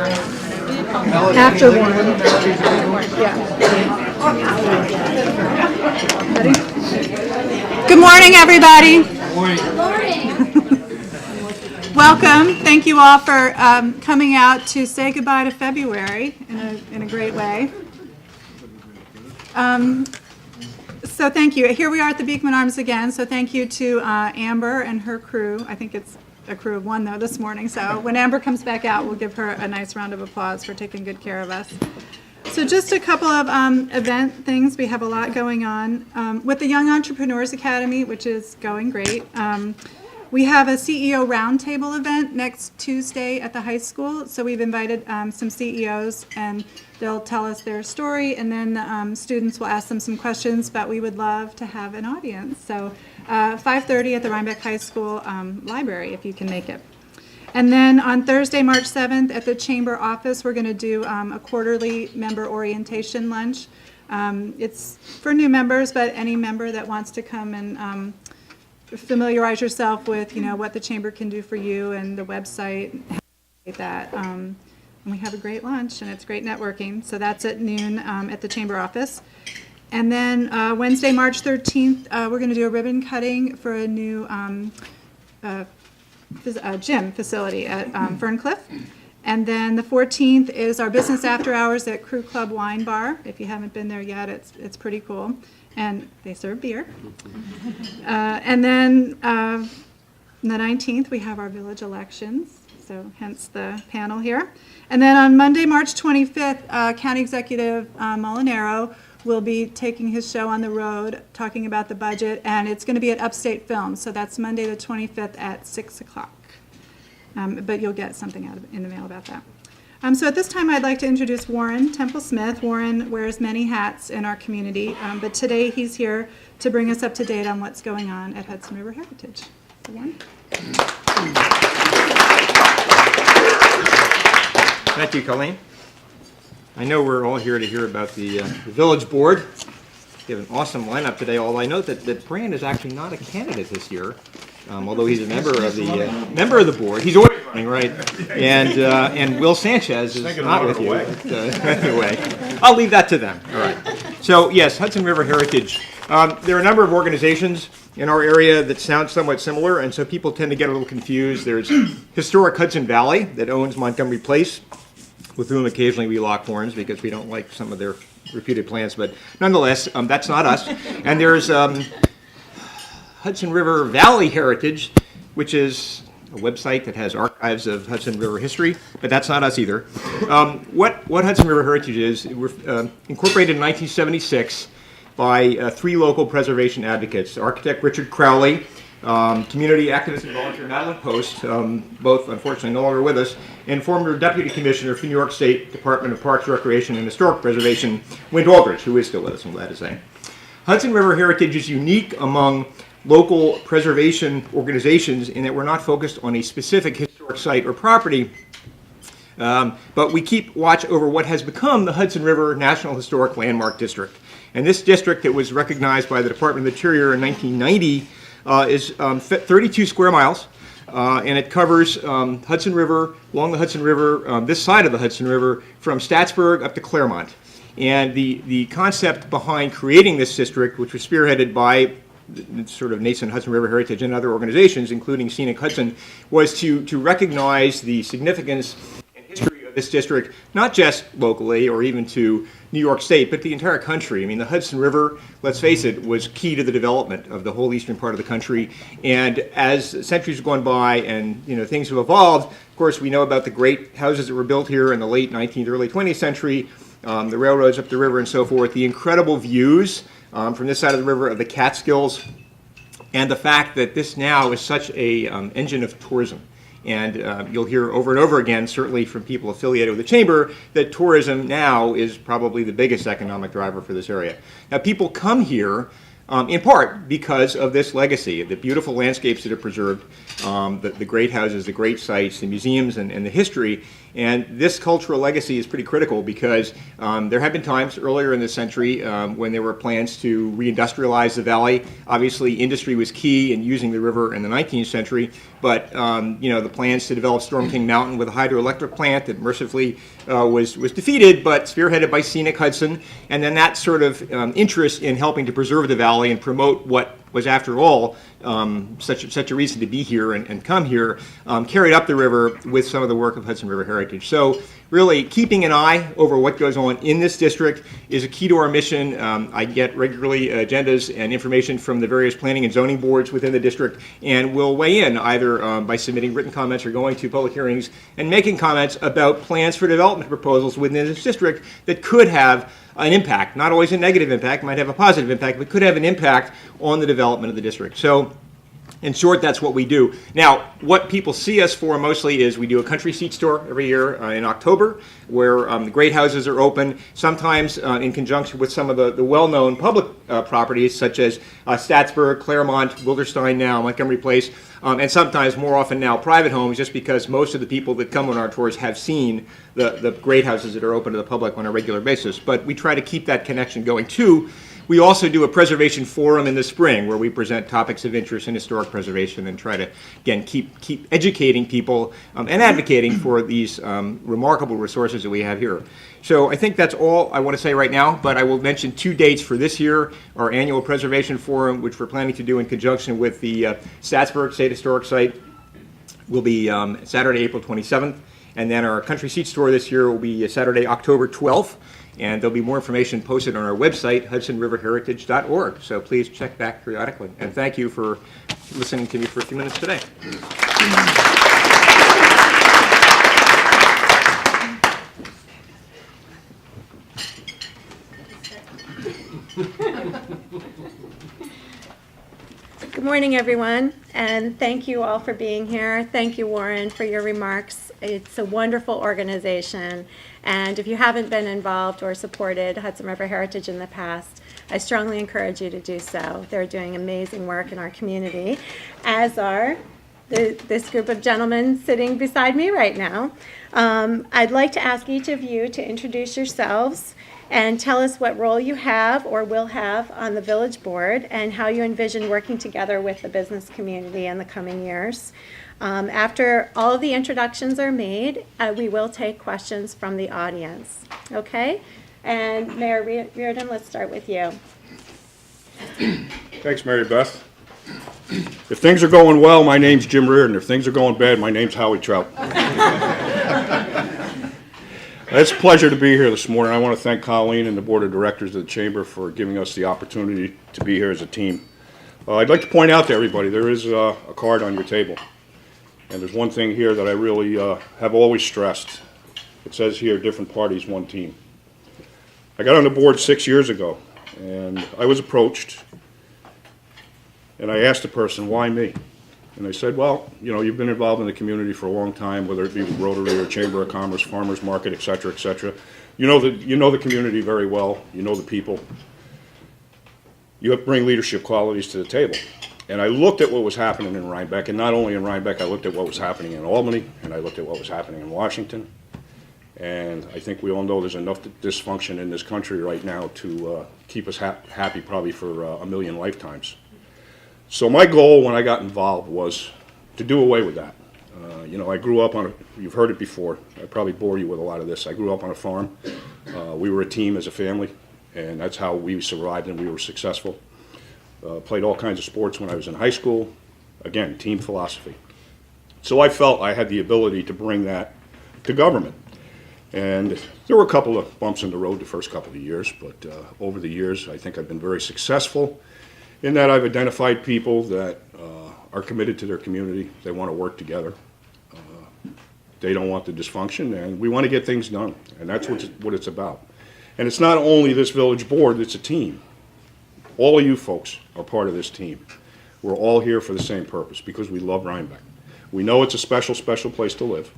After one. Yeah. Ready? Good morning, everybody. Good morning. Welcome. Thank you all for coming out to say goodbye to February in a great way. So thank you. Here we are at the Beekman Arms again. So thank you to Amber and her crew. I think it's a crew of one, though, this morning. So when Amber comes back out, we'll give her a nice round of applause for taking good care of us. So just a couple of event things. We have a lot going on. With the Young Entrepreneurs Academy, which is going great, we have a CEO Roundtable event next Tuesday at the high school. So we've invited some CEOs, and they'll tell us their story, and then the students will ask them some questions, but we would love to have an audience. So 5:30 at the Rhinebeck High School library, if you can make it. And then on Thursday, March 7th, at the Chamber office, we're going to do a quarterly member orientation lunch. It's for new members, but any member that wants to come and familiarize yourself with, what the Chamber can do for you and the website, that. And we have a great lunch, and it's great networking. So that's at noon at the Chamber office. And then Wednesday, March 13th, we're going to do a ribbon cutting for a new gym facility at Ferncliff. And then the 14th is our business after hours at Crew Club Wine Bar. If you haven't been there yet, it's pretty cool. And they serve beer. And then the 19th, we have our village elections, so hence the panel here. And then on Monday, March 25th, County Executive Molinaro will be taking his show on the road, talking about the budget, and it's going to be at Upstate Films, so that's Monday the 25th at 6 o'clock. But you'll get something in the mail about that. So at this time, I'd like to introduce Warren Temple-Smith. Warren wears many hats in our community, but today he's here to bring us up to date on what's going on at Hudson River Heritage. So Warren? Thank you, Colleen. I know we're all here to hear about the Village Board. We have an awesome lineup today, although I note that Brand is actually not a candidate this year, although he's a member of the board. He's always running, right? And Will Sanchez is not with you. Anyway, I'll leave that to them. All right. So yes, Hudson River Heritage. There are a number of organizations in our area that sound somewhat similar, and so people tend to get a little confused. There's Historic Hudson Valley that owns Montgomery Place, with whom occasionally we lock horns because we don't like some of their reputed plans, but nonetheless, that's not us. And there's Hudson River Valley Heritage, which is a website that has archives of Hudson River history, but that's not us either. What Hudson River Heritage is, we're incorporated in 1976 by 3 local preservation advocates: architect Richard Crowley, community activist and volunteer Madeline Post, both unfortunately no longer with us, and former Deputy Commissioner for New York State Department of Parks, Recreation, and Historic Preservation, Wint Aldridge, who is still with us, I'm glad to say. Hudson River Heritage is unique among local preservation organizations in that we're not focused on a specific historic site or property, but we keep watch over what has become the Hudson River National Historic Landmark District. And this district, that was recognized by the Department of the Interior in 1990, is 32 square miles, and it covers Hudson River, along the Hudson River, this side of the Hudson River, from Staatsburg up to Claremont. And the concept behind creating this district, which was spearheaded by the sort of nascent Hudson River Heritage and other organizations, including Scenic Hudson, was to recognize the significance and history of this district, not just locally or even to New York State, but the entire country. I mean, the Hudson River, let's face it, was key to the development of the whole eastern part of the country. And as centuries have gone by and things have evolved, of course, we know about the great houses that were built here in the late 19th, early 20th century, the railroads up the river and so forth, the incredible views from this side of the river of the Catskills, and the fact that this now is such a engine of tourism. And you'll hear over and over again, certainly from people affiliated with the Chamber, that tourism now is probably the biggest economic driver for this area. Now, people come here in part because of this legacy, the beautiful landscapes that are preserved, the great houses, the great sites, the museums, and the history. And this cultural legacy is pretty critical because there have been times earlier in the century when there were plans to reindustrialize the valley. Obviously, industry was key in using the river in the 19th century, but the plans to develop Storm King Mountain with a hydroelectric plant that mercifully was defeated, but spearheaded by scenic Hudson, and then that sort of interest in helping to preserve the valley and promote what was, after all, such a reason to be here and come here, carried up the river with some of the work of Hudson River Heritage. So really keeping an eye over what goes on in this district is a key to our mission. I get regularly agendas and information from the various planning and zoning boards within the district, and we'll weigh in either by submitting written comments or going to public hearings and making comments about plans for development proposals within this district that could have an impact, not always a negative impact, might have a positive impact, but could have an impact on the development of the district. So in short, that's what we do. Now, what people see us for mostly is we do a country seat store every year in October, where the great houses are open, sometimes in conjunction with some of the well-known public properties, such as Statsburg, Claremont, Wilderstein now, Montgomery Place, and sometimes, more often now, private homes, just because most of the people that come on our tours have seen the great houses that are open to the public on a regular basis. But we try to keep that connection going, too. We also do a preservation forum in the spring where we present topics of interest in historic preservation and try to, again, keep educating people and advocating for these remarkable resources that we have here. So I think that's all I want to say right now, but I will mention 2 dates for this year: our annual preservation forum, which we're planning to do in conjunction with the Statsburg State Historic Site, will be Saturday, April 27th, and then our country seat store this year will be Saturday, October 12th. And there'll be more information posted on our website, hudsonriverheritage.org. So please check back periodically. And thank you for listening to me for a few minutes today. Good morning, everyone, and thank you all for being here. Thank you, Warren, for your remarks. It's a wonderful organization, and if you haven't been involved or supported Hudson River Heritage in the past, I strongly encourage you to do so. They're doing amazing work in our community, as are this group of gentlemen sitting beside me right now. I'd like to ask each of you to introduce yourselves and tell us what role you have or will have on the village board and how you envision working together with the business community in the coming years. After all of the introductions are made, we will take questions from the audience. Okay? And Mayor Reardon, let's start with you. Thanks, Mary Beth. If things are going well, my name's Jim Reardon. If things are going bad, my name's Howie Trout. It's a pleasure to be here this morning. I want to thank Colleen and the Board of Directors of the Chamber for giving us the opportunity to be here as a team. I'd like to point out to everybody, there is a card on your table. And there's one thing here that I really have always stressed. It says here, different parties, one team. I got on the board 6 years ago, and I was approached, and I asked the person, why me? And they said, well, you know, you've been involved in the community for a long time, whether it be with Rotary or Chamber of Commerce, Farmers Market, et cetera, et cetera. You know the community very well. You know the people. You bring leadership qualities to the table. And I looked at what was happening in Rhinebeck, and not only in Rhinebeck, I looked at what was happening in Albany, and I looked at what was happening in Washington. And I think we all know there's enough dysfunction in this country right now to keep us happy probably for a million lifetimes. So my goal when I got involved was to do away with that. You know, I grew up on you've heard it before, I probably bore you with a lot of this. I grew up on a farm. We were a team as a family, and that's how we survived and we were successful. Played all kinds of sports when I was in high school. Again, team philosophy. So I felt I had the ability to bring that to government. And there were a couple of bumps in the road the first couple of years, but over the years I think I've been very successful in that I've identified people that are committed to their community. They want to work together. They don't want the dysfunction, and we want to get things done, and that's what it's about. And it's not only this village board, it's a team. All of you folks are part of this team. We're all here for the same purpose, because we love Rhinebeck. We know it's a special, special place to live.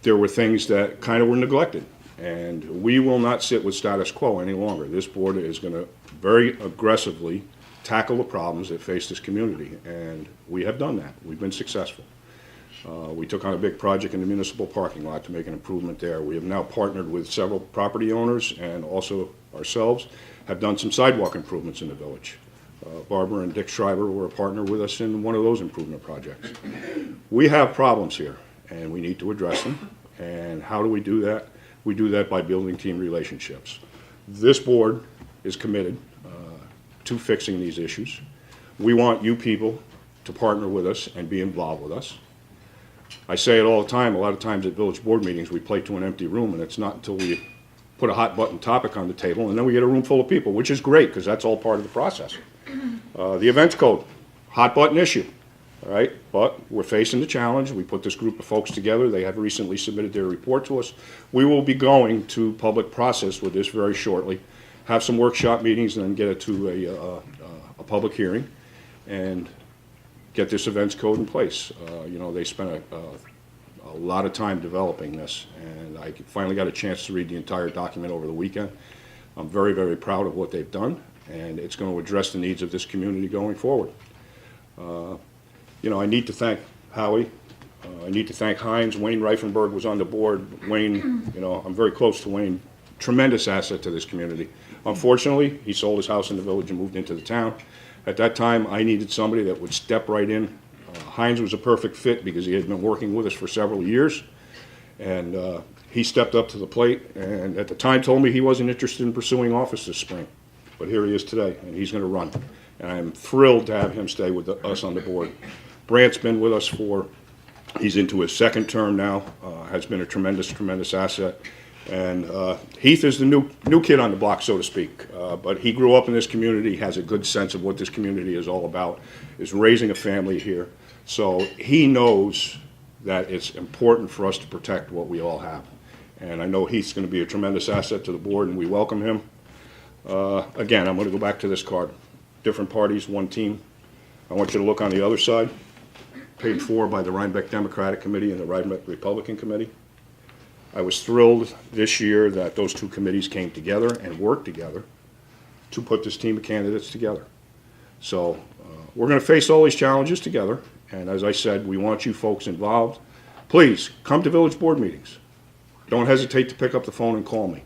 There were things that kind of were neglected, and we will not sit with status quo any longer. This board is going to very aggressively tackle the problems that face this community, and we have done that. We've been successful. We took on a big project in the municipal parking lot to make an improvement there. We have now partnered with several property owners and also ourselves have done some sidewalk improvements in the village. Barbara and Dick Schreiber were a partner with us in one of those improvement projects. We have problems here, and we need to address them. And how do we do that? We do that by building team relationships. This board is committed to fixing these issues. We want you people to partner with us and be involved with us. I say it all the time. A lot of times at village board meetings, we play to an empty room, and it's not until we put a hot button topic on the table, and then we get a room full of people, which is great, because that's all part of the process. The events code, hot button issue, all right? But we're facing the challenge. We put this group of folks together. They have recently submitted their report to us. We will be going to public process with this very shortly, have some workshop meetings, and then get it to a public hearing, and get this events code in place. You know, they spent a lot of time developing this, and I finally got a chance to read the entire document over the weekend. I'm very, very proud of what they've done, and it's going to address the needs of this community going forward. You know, I need to thank Howie. I need to thank Hines. Wayne Reifenberg was on the board. Wayne, you know, I'm very close to Wayne. Tremendous asset to this community. Unfortunately, he sold his house in the village and moved into the town. At that time, I needed somebody that would step right in. Hines was a perfect fit because he had been working with us for several years, and he stepped up to the plate, and at the time told me he wasn't interested in pursuing office this spring. But here he is today, and he's going to run. And I'm thrilled to have him stay with us on the board. Brant's been with us he's into his second term now, has been a tremendous, tremendous asset. And Heath is the new kid on the block, so to speak. But he grew up in this community, has a good sense of what this community is all about, is raising a family here. So he knows that it's important for us to protect what we all have. And I know Heath's going to be a tremendous asset to the board, and we welcome him. Again, I'm going to go back to this card. Different parties, one team. I want you to look on the other side. Paid for by the Rhinebeck Democratic Committee and the Rhinebeck Republican Committee. I was thrilled this year that those two committees came together and worked together to put this team of candidates together. So we're going to face all these challenges together, and as I said, we want you folks involved. Please come to village board meetings. Don't hesitate to pick up the phone and call me.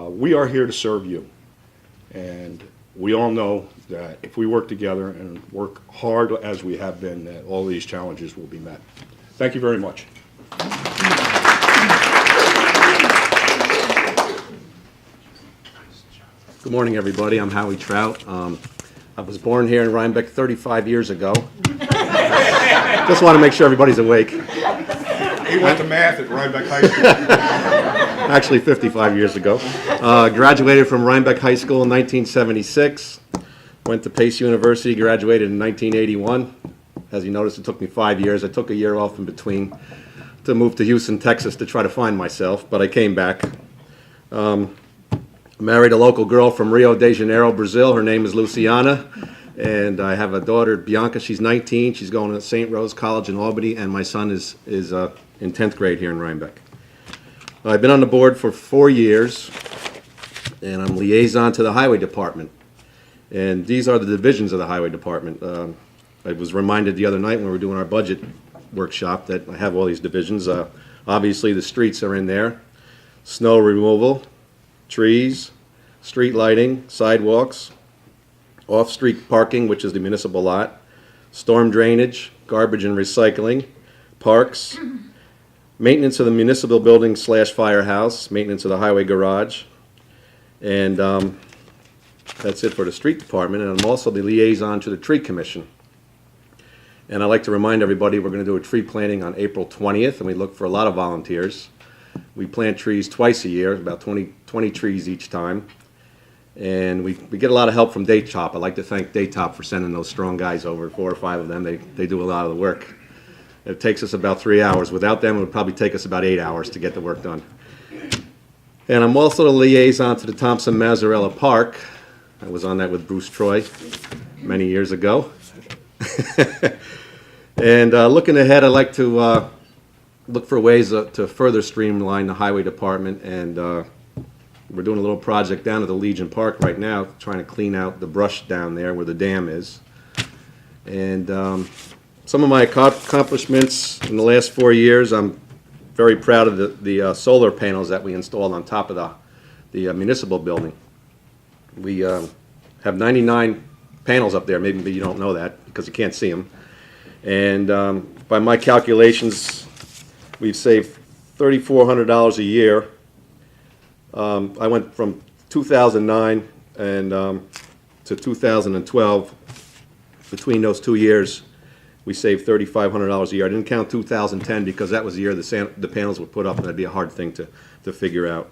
We are here to serve you, and we all know that if we work together and work hard as we have been, that all these challenges will be met. Thank you very much. Good morning, everybody. I'm Howie Trout. I was born here in Rhinebeck 35 years ago. Just want to make sure everybody's awake. He went to math at Rhinebeck High School. Actually, 55 years ago. Graduated from Rhinebeck High School in 1976. Went to Pace University, graduated in 1981. As you noticed, it took me 5 years. I took a year off in between to move to Houston, Texas to try to find myself, but I came back. Married a local girl from Rio de Janeiro, Brazil. Her name is Luciana, and I have a daughter, Bianca. She's 19. She's going to St. Rose College in Albany, and my son is in 10th grade here in Rhinebeck. I've been on the board for 4 years, and I'm liaison to the Highway Department. And these are the divisions of the Highway Department. I was reminded the other night when we were doing our budget workshop that I have all these divisions. Obviously, the streets are in there. Snow removal, trees, street lighting, sidewalks, off-street parking, which is the municipal lot, storm drainage, garbage and recycling, parks, maintenance of the municipal building / firehouse, maintenance of the highway garage, and that's it for the street department. And I'm also the liaison to the tree commission. And I'd like to remind everybody we're going to do a tree planting on April 20th, and we look for a lot of volunteers. We plant trees twice a year, about 20 trees each time. And we get a lot of help from Daytop. I'd like to thank Daytop for sending those strong guys over, 4 or 5 of them. They do a lot of the work. It takes us about 3 hours. Without them, it would probably take us about 8 hours to get the work done. And I'm also the liaison to the Thompson Mazzarella Park. I was on that with Bruce Troy many years ago. And looking ahead, I'd like to look for ways to further streamline the highway department, and we're doing a little project down at the Legion Park right now, trying to clean out the brush down there where the dam is. And Some of my accomplishments in the last 4 years, I'm very proud of the solar panels that we installed on top of the municipal building. We have 99 panels up there. Maybe you don't know that because you can't see them. And by my calculations, we've saved $3,400 a year. I went from 2009 and to 2012. Between those 2 years, we saved $3,500 a year. I didn't count 2010 because that was the year the panels were put up, and that'd be a hard thing to figure out.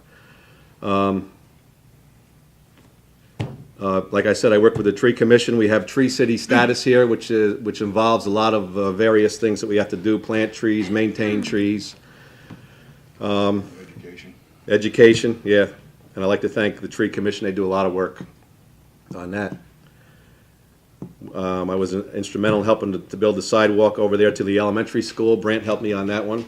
Like I said, I work with the Tree Commission. We have Tree City status here, which involves a lot of various things that we have to do: plant trees, maintain trees. Education, yeah. And I'd like to thank the Tree Commission. They do a lot of work on that. I was instrumental in helping to build the sidewalk over there to the elementary school. Brant helped me on that one.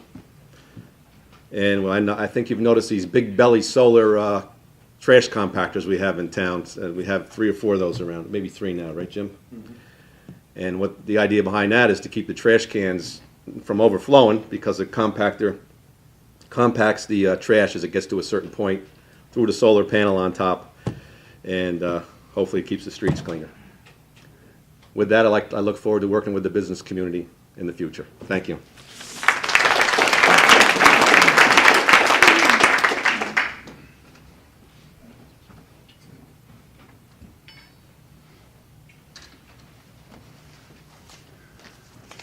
And I think you've noticed these big belly solar trash compactors we have in town. We have 3 or 4 of those around, maybe 3 now, right, Jim? Mm-hmm. And what the idea behind that is to keep the trash cans from overflowing, because the compactor compacts the trash as it gets to a certain point through the solar panel on top, and hopefully it keeps the streets cleaner. With that, I look forward to working with the business community in the future. Thank you.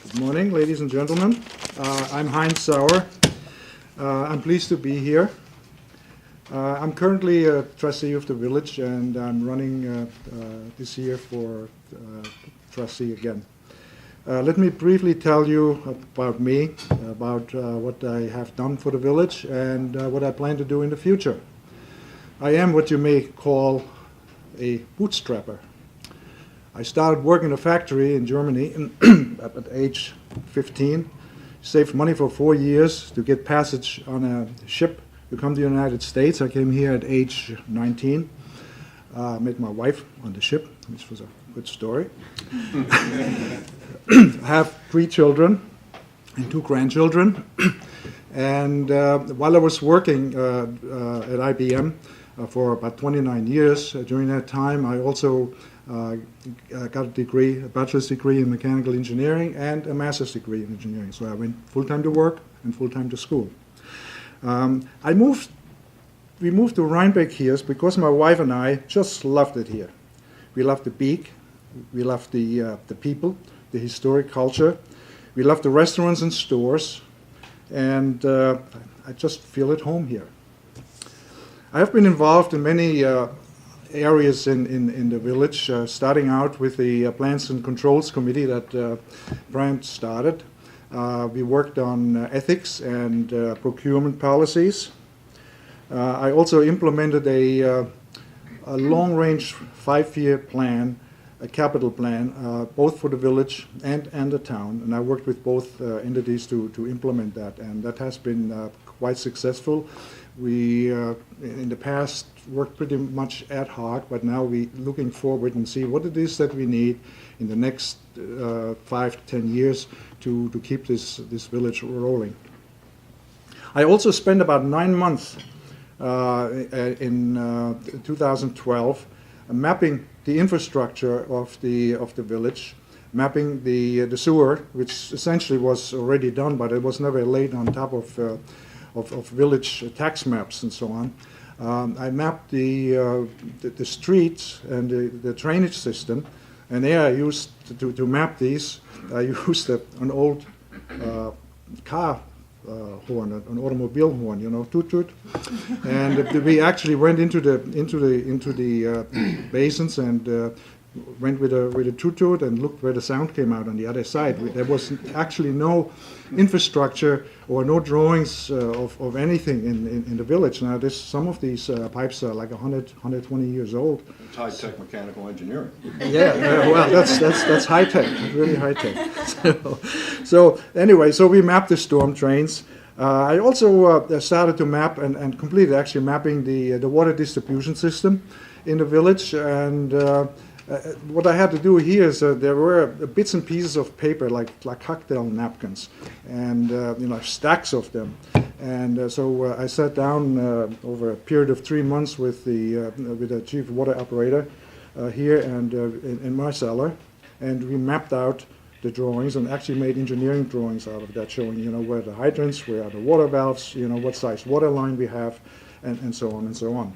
Good morning, ladies and gentlemen. I'm Heinz Sauer. I'm pleased to be here. I'm currently a trustee of the village, and I'm running this year for trustee again. Let me briefly tell you about me, about what I have done for the village, and what I plan to do in the future. I am what you may call a bootstrapper. I started working in a factory in Germany at age 15, saved money for 4 years to get passage on a ship to come to the United States. I came here at age 19, met my wife on the ship, which was a good story. I have 3 children and 2 grandchildren. And while I was working at IBM for about 29 years, during that time I also got a bachelor's degree in mechanical engineering and a master's degree in engineering. So I went full-time to work and full-time to school. We moved to Rhinebeck here because my wife and I just loved it here. We loved the beak, we loved the people, the historic culture, we loved the restaurants and stores, and I just feel at home here. I have been involved in many areas in the village, starting out with the Plans and Controls Committee that Brian started. We worked on ethics and procurement policies. I also implemented a long-range 5-year plan, a capital plan, both for the village and the town. And I worked with both entities to implement that, and that has been quite successful. We, in the past, worked pretty much ad hoc, but now we're looking forward and see what it is that we need in the next 5 to 10 years to keep this village rolling. I also spent about 9 months in 2012 mapping the infrastructure of the village, mapping the sewer, which essentially was already done, but it was never laid on top of village tax maps and so on. I mapped the streets and the drainage system, and there I used to map these. I used an old car horn, an automobile horn, you know, toot toot, and we actually went into the basins and went with a toot toot and looked where the sound came out on the other side. There was actually no infrastructure or no drawings of anything in the village. Now, some of these pipes are like 100, 120 years old. It's high-tech mechanical engineering. Yeah, well, that's high-tech, really high-tech. So anyway, so we mapped the storm drains. I also started to map and completed actually mapping the water distribution system in the village, and what I had to do here is there were bits and pieces of paper like cocktail napkins, and stacks of them. And so I sat down over a period of 3 months with the chief water operator here and in my cellar, and we mapped out the drawings and actually made engineering drawings out of that, showing where the hydrants, where are the water valves, what size water line we have, and so on and so on.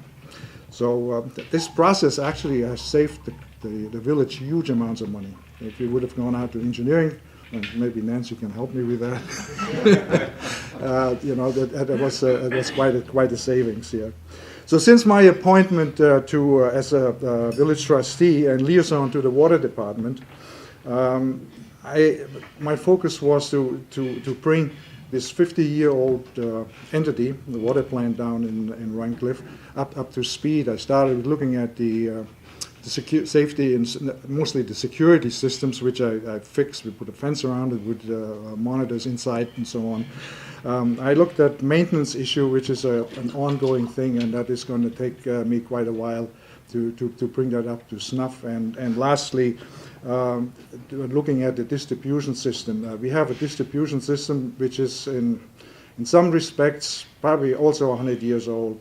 So this process actually has saved the village huge amounts of money. If you would have gone out to engineering, and maybe Nancy can help me with that, that was quite a savings here. So since my appointment as a village trustee and liaison to the water department, my focus was to bring this 50-year-old entity, the water plant down in Rhinecliff, up to speed. I started looking at the safety and mostly the security systems, which I fixed. We put a fence around it with monitors inside and so on. I looked at maintenance issue, which is an ongoing thing, and that is going to take me quite a while to bring that up to snuff. And lastly, looking at the distribution system. We have a distribution system which is in some respects probably also 100 years old.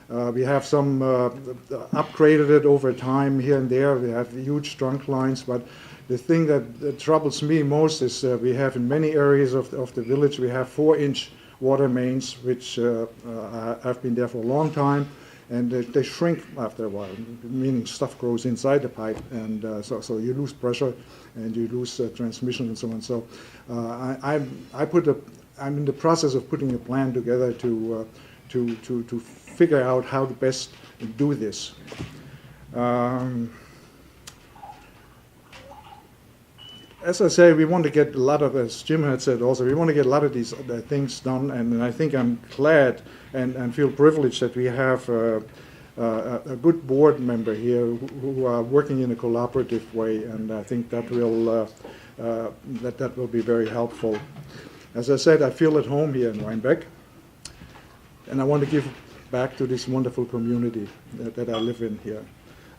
We have some upgraded it over time here and there. We have huge trunk lines, but the thing that troubles me most is we have in many areas of the village, we have 4-inch water mains, which have been there for a long time, and they shrink after a while, meaning stuff grows inside the pipe, and so you lose pressure and you lose transmission and so on. So I'm in the process of putting a plan together to figure out how to best do this. As I say, we want to get a lot of, as Jim had said also, we want to get a lot of these things done, and I think I'm glad and feel privileged that we have a good board member here who are working in a collaborative way, and I think that will that will be very helpful. As I said, I feel at home here in Rhinebeck, and I want to give back to this wonderful community that I live in here.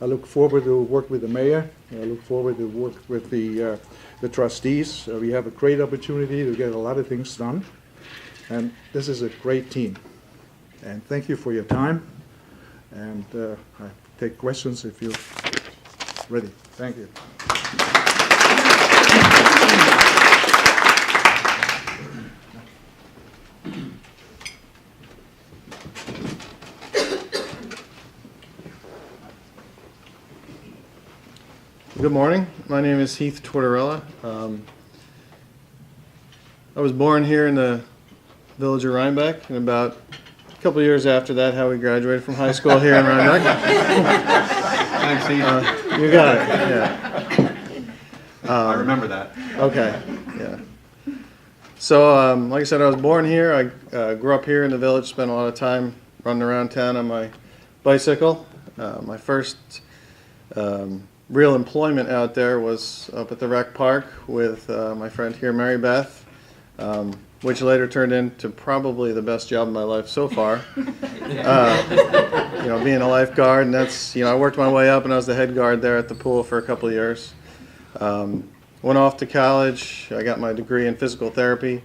I look forward to work with the mayor. I look forward to work with the trustees. We have a great opportunity to get a lot of things done, and this is a great team. And thank you for your time, and I take questions if you're ready. Thank you. Good morning. My name is Heath Tortorella. I was born here in the village of Rhinebeck, and about a couple years after that, Howie graduated from high school here in Rhinebeck. Thanks, Heath. You got it, yeah. I remember that. Okay, yeah. So, like I said, I was born here. I grew up here in the village, spent a lot of time running around town on my bicycle. My first real employment out there was up at the rec park with my friend here, Mary Beth, which later turned into probably the best job of my life so far. Being a lifeguard, and that's, I worked my way up, and I was the head guard there at the pool for a couple of years. Went off to college. I got my degree in physical therapy,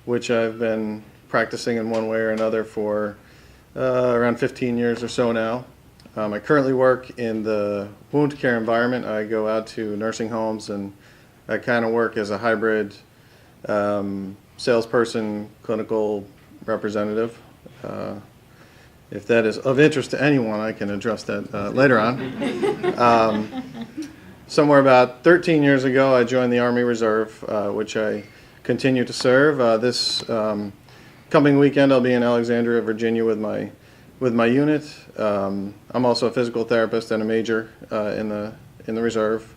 which I've been practicing in one way or another for around 15 years or so now. I currently work in the wound care environment. I go out to nursing homes, and I kind of work as a hybrid salesperson, clinical representative. If that is of interest to anyone, I can address that later on. Somewhere about 13 years ago, I joined the Army Reserve, which I continue to serve. This coming weekend, I'll be in Alexandria, Virginia with my unit. I'm also a physical therapist and a major in the reserve.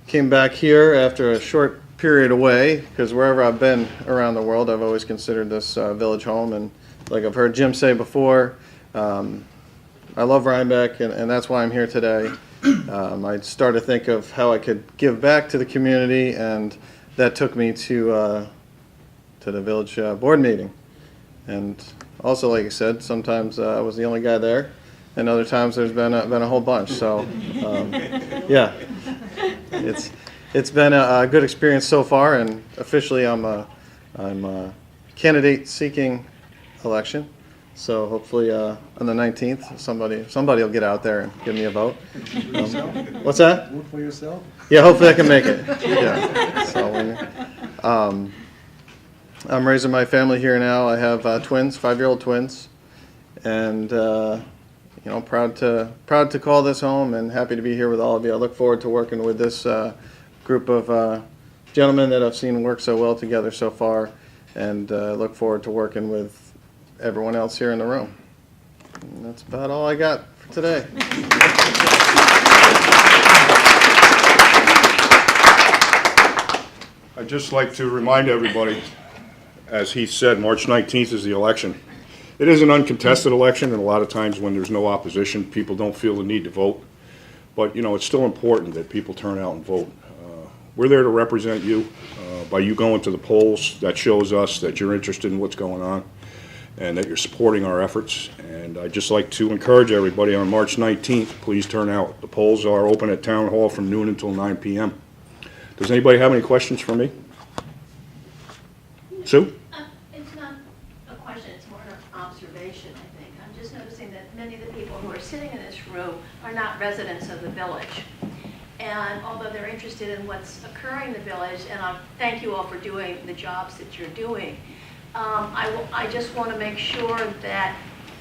Came back here after a short period away, because wherever I've been around the world, I've always considered this village home. And like I've heard Jim say before, I love Rhinebeck, and that's why I'm here today. I started to think of how I could give back to the community, and that took me to the village board meeting. And also, like I said, sometimes I was the only guy there, and other times there's been a whole bunch. So, yeah, it's been a good experience so far, and officially I'm a candidate seeking election. So hopefully on the 19th, somebody will get out there and give me a vote. What's that? Vote for yourself? Yeah, hopefully I can make it. Yeah. So, I'm raising my family here now. I have twins, 5-year-old twins, and proud to call this home, and happy to be here with all of you. I look forward to working with this group of gentlemen that I've seen work so well together so far, and look forward to working with everyone else here in the room. And that's about all I got for today. I'd just like to remind everybody, as he said, March 19th is the election. It is an uncontested election, and a lot of times when there's no opposition, people don't feel the need to vote. But, it's still important that people turn out and vote. We're there to represent you. By you going to the polls, that shows us that you're interested in what's going on and that you're supporting our efforts. And I'd just like to encourage everybody on March 19th, please turn out. The polls are open at Town Hall from noon until 9 p.m. Does anybody have any questions for me? Sue? It's not a question, it's more an observation, I think. I'm just noticing that many of the people who are sitting in this room are not residents of the village. And although they're interested in what's occurring in the village, and I thank you all for doing the jobs that you're doing, I just want to make sure that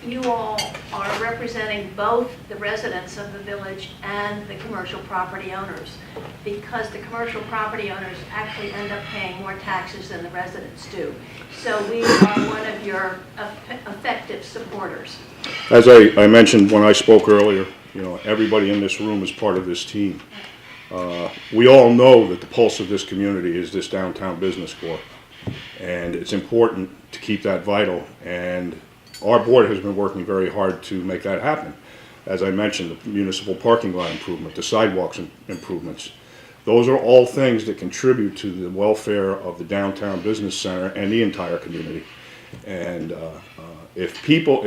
you all are representing both the residents of the village and the commercial property owners, because the commercial property owners actually end up paying more taxes than the residents do. So we are one of your effective supporters. As I mentioned when I spoke earlier, everybody in this room is part of this team. We all know that the pulse of this community is this downtown business core, and it's important to keep that vital, and our board has been working very hard to make that happen. As I mentioned, the municipal parking lot improvement, the sidewalks improvements, those are all things that contribute to the welfare of the downtown business center and the entire community. And if people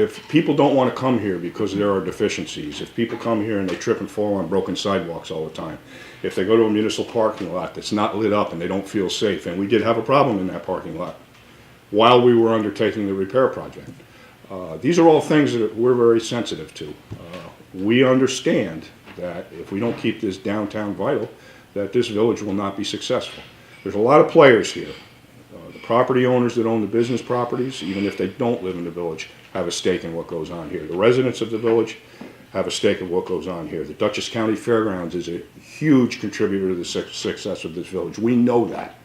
don't want to come here because there are deficiencies, if people come here and they trip and fall on broken sidewalks all the time, if they go to a municipal parking lot that's not lit up and they don't feel safe, and we did have a problem in that parking lot while we were undertaking the repair project. These are all things that we're very sensitive to. We understand that if we don't keep this downtown vital, that this village will not be successful. There's a lot of players here. The property owners that own the business properties, even if they don't live in the village, have a stake in what goes on here. The residents of the village have a stake in what goes on here. The Dutchess County Fairgrounds is a huge contributor to the success of this village. We know that.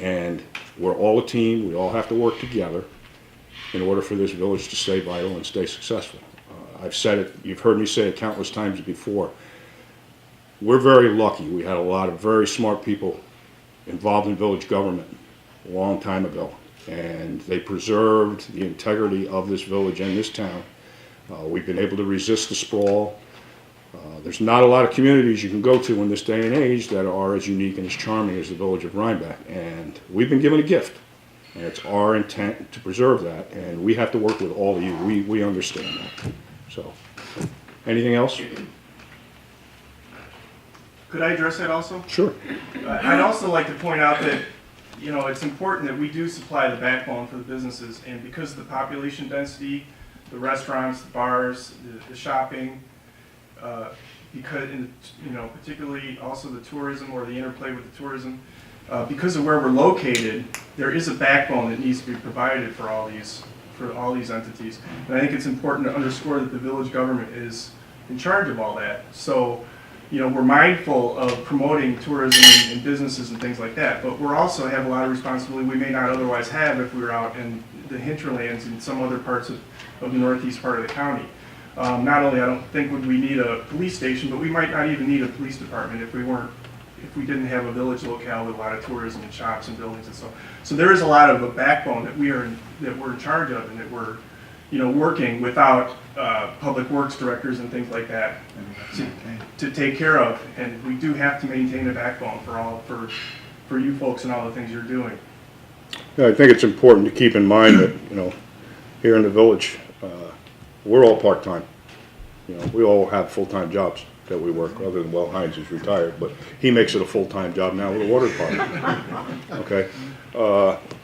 And we're all a team. We all have to work together in order for this village to stay vital and stay successful. I've said it, you've heard me say it countless times before. We're very lucky. We had a lot of very smart people involved in village government a long time ago, and they preserved the integrity of this village and this town. We've been able to resist the sprawl. There's not a lot of communities you can go to in this day and age that are as unique and as charming as the village of Rhinebeck, and we've been given a gift. And it's our intent to preserve that, and we have to work with all of you. We understand that. So, anything else? Could I address that also? Sure. I'd also like to point out that, it's important that we do supply the backbone for the businesses, and because of the population density, the restaurants, the bars, the shopping, because, particularly also the tourism or the interplay with the tourism, because of where we're located, there is a backbone that needs to be provided for all these entities. And I think it's important to underscore that the village government is in charge of all that. So, we're mindful of promoting tourism and businesses and things like that, but we're also have a lot of responsibility we may not otherwise have if we were out in the hinterlands in some other parts of the northeast part of the county. Not only I don't think would we need a police station, but we might not even need a police department if we didn't have a village locale with a lot of tourism and shops and buildings and so on. So there is a lot of a backbone that we're in charge of, and that we're working without public works directors and things like that to take care of. And we do have to maintain a backbone for you folks and all the things you're doing. Yeah, I think it's important to keep in mind that, here in the village, we're all part-time. You know, we all have full-time jobs that we work, other than, well, Heinz is retired, but he makes it a full-time job now with the water department. Okay?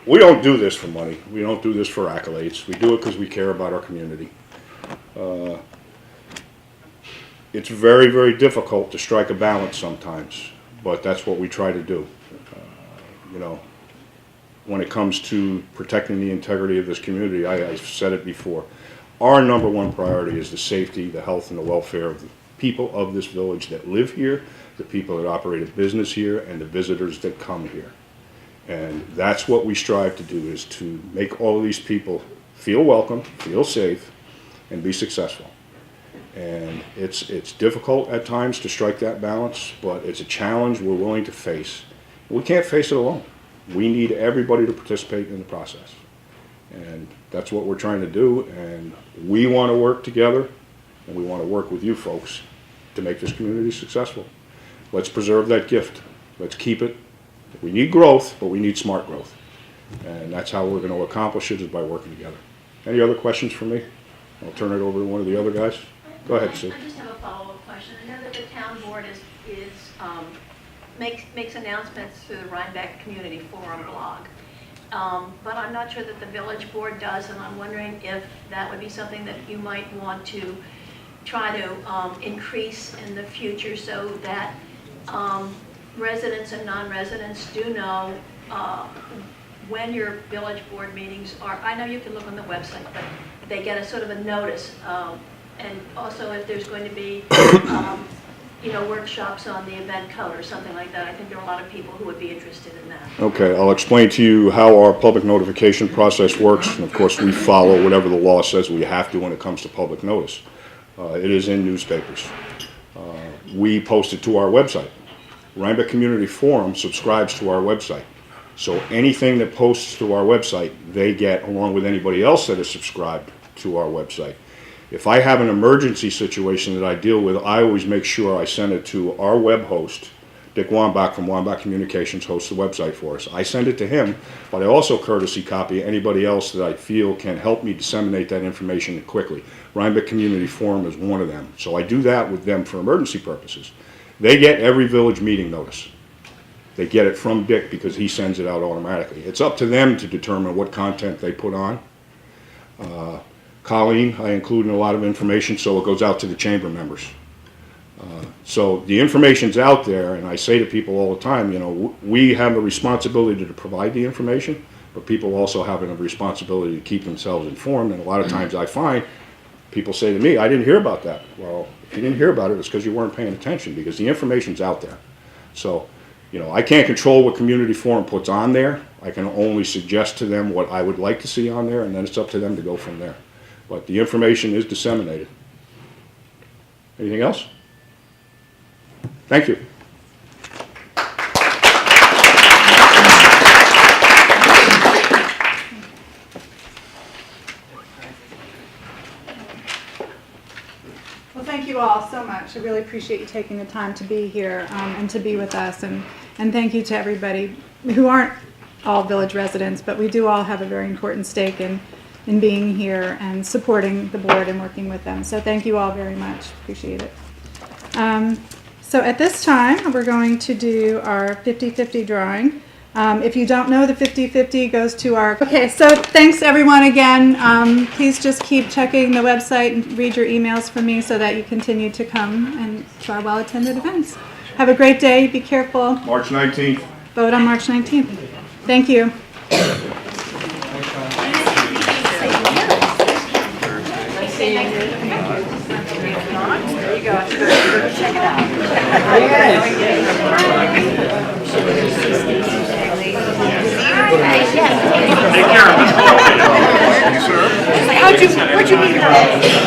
We don't do this for money. We don't do this for accolades. We do it because we care about our community. It's very, very difficult to strike a balance sometimes, but that's what we try to do. You know, when it comes to protecting the integrity of this community, I've said it before, our number one priority is the safety, the health, and the welfare of the people of this village that live here, the people that operate a business here, and the visitors that come here. And that's what we strive to do, is to make all of these people feel welcome, feel safe, and be successful. And it's difficult at times to strike that balance, but it's a challenge we're willing to face. We can't face it alone. We need everybody to participate in the process. And that's what we're trying to do, and we want to work together, and we want to work with you folks to make this community successful. Let's preserve that gift. Let's keep it. We need growth, but we need smart growth. And that's how we're going to accomplish it, is by working together. Any other questions for me? I'll turn it over to one of the other guys. Go ahead, Sue. I just have a follow-up question. I know that the town board makes announcements through the Rhinebeck Community Forum blog. But I'm not sure that the village board does, and I'm wondering if that would be something that you might want to try to increase in the future, so that residents and non-residents do know when your village board meetings are. I know you can look on the website, but they get a sort of a notice. And also if there's going to be workshops on the event code or something like that. I think there are a lot of people who would be interested in that. Okay, I'll explain to you how our public notification process works. And of course, we follow whatever the law says we have to when it comes to public notice. It is in newspapers. We post it to our website. Rhinebeck Community Forum subscribes to our website. So anything that posts to our website, they get along with anybody else that is subscribed to our website. If I have an emergency situation that I deal with, I always make sure I send it to our web host. Dick Wambach from Wambach Communications hosts the website for us. I send it to him, but I also courtesy copy anybody else that I feel can help me disseminate that information quickly. Rhinebeck Community Forum is one of them. So I do that with them for emergency purposes. They get every village meeting notice. They get it from Dick because he sends it out automatically. It's up to them to determine what content they put on. Colleen, I include in a lot of information, so it goes out to the chamber members. So the information's out there, and I say to people all the time, you know, we have a responsibility to provide the information, but people also have a responsibility to keep themselves informed. And a lot of times I find people say to me, I didn't hear about that. Well, if you didn't hear about it, it's because you weren't paying attention, because the information's out there. So, you know, I can't control what Community Forum puts on there. I can only suggest to them what I would like to see on there, and then it's up to them to go from there. But the information is disseminated. Anything else? Thank you. Well, thank you all so much. I really appreciate you taking the time to be here and to be with us. And thank you to everybody who aren't all village residents, but we do all have a very important stake in being here and supporting the board and working with them. So thank you all very much. Appreciate it. So at this time, we're going to do our 50-50 drawing. If you don't know, the 50-50 goes to our... Okay, so thanks everyone again. Please just keep checking the website and read your emails from me so that you continue to come and to our well-attended events. Have a great day. Be careful. March 19th. Vote on March 19th. Thank you. What'd you mean?